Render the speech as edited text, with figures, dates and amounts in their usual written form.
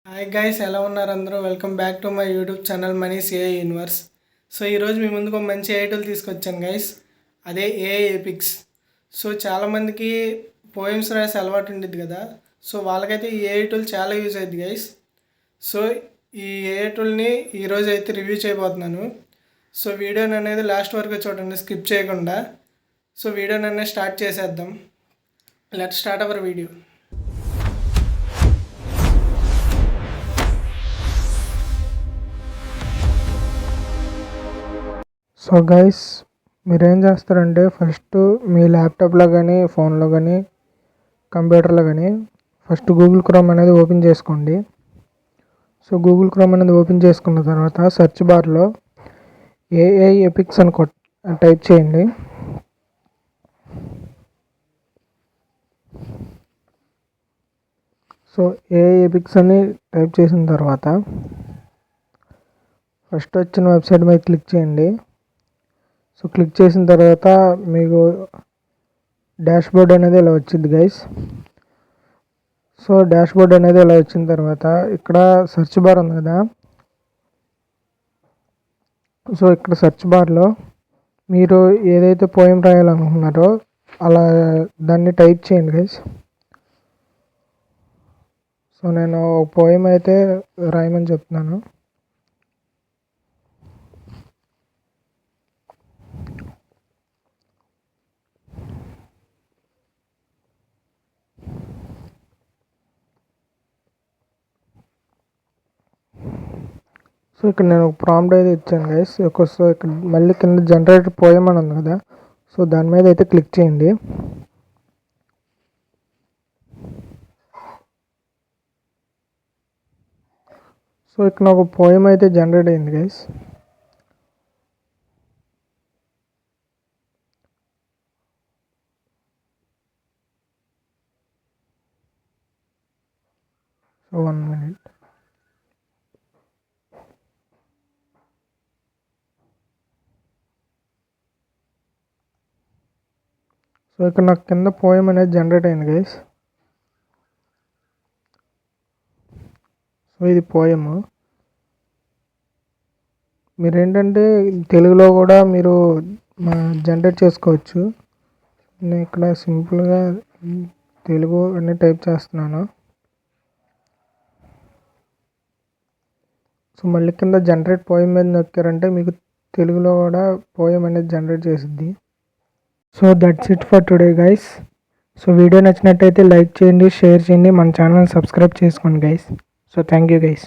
Hi guys, ఎలా ఉన్నారు అందరూ? Welcome back to my YouTube channel Mani's AI universe. So ఈరోజు మీ ముందుకు ఒక మంచి ఏఐ టూల్ తీసుకొచ్చాను గైస్. అదే ఏఐ ఎపిక్స్. సో చాలామందికి పోయిమ్స్ రాసే అలవాటు ఉంటుంది కదా. సో వాళ్ళకైతే ఈ ఏఐ టూల్ చాలా యూజ్ అవుతుంది గైస్. సో ఈ ఏఐ టూల్ని ఈరోజు అయితే రివ్యూ చేయబోతున్నాను. సో వీడియోని అనేది లాస్ట్ వరకు చూడండి, స్కిప్ చేయకుండా. సో వీడియోని అనేది స్టార్ట్ చేసేద్దాం. Let start our video. So guys, మీరేం చేస్తారంటే ఫస్ట్ మీ ల్యాప్టాప్లో కానీ ఫోన్లో కానీ కంప్యూటర్లో కానీ ఫస్ట్ గూగుల్ క్రోమ్ అనేది ఓపెన్ చేసుకోండి. సో గూగుల్ క్రోమ్ అనేది ఓపెన్ చేసుకున్న తర్వాత సెర్చ్ బార్లో ఏఐ ఎపిక్స్ అని టైప్ చేయండి. సో ఏఐ ఎపిక్స్ అని టైప్ చేసిన తర్వాత ఫస్ట్ వచ్చిన వెబ్సైట్ మీద క్లిక్ చేయండి. సో క్లిక్ చేసిన తర్వాత మీకు డాష్బోర్డ్ అనేది ఇలా వచ్చింది గైస్. సో డాష్బోర్డ్ అనేది ఇలా వచ్చిన తర్వాత ఇక్కడ సెర్చ్ బార్ ఉంది కదా. సో ఇక్కడ సెర్చ్ బార్లో మీరు ఏదైతే పోయం రాయాలనుకుంటున్నారో అలా దాన్ని టైప్ చేయండి గైస్. సో నేను పోయం అయితే రాయమని చెప్తున్నాను. సో ఇక్కడ నేను ఒక ప్రాంప్ట్ అయితే ఇచ్చాను గైస్. సో ఇక్కడ మళ్ళీ కింద జనరేటర్ పోయం అని ఉంది కదా. సో దాని మీద అయితే క్లిక్ చేయండి. సో ఇక్కడ ఒక పోయం అయితే జనరేట్ అయింది గైస్. So 1 minute. సో ఇక్కడ నాకు కింద పోయం అనేది జనరేట్ అయింది గైస్. సో ఇది పోయము. మీరేంటంటే తెలుగులో కూడా మీరు జనరేట్ చేసుకోవచ్చు. నేను ఇక్కడ సింపుల్గా తెలుగు అని టైప్ చేస్తున్నాను. సో మళ్ళీ కింద జనరేట్ పోయం మీద నొక్కారంటే మీకు తెలుగులో కూడా పోయం అనేది జనరేట్ చేసిద్ది. So that's it for today guys. So video నచ్చినట్టయితే లైక్ చేయండి, షేర్ చేయండి, మన ఛానల్ సబ్స్క్రైబ్ చేసుకోండి guys. So thank you guys.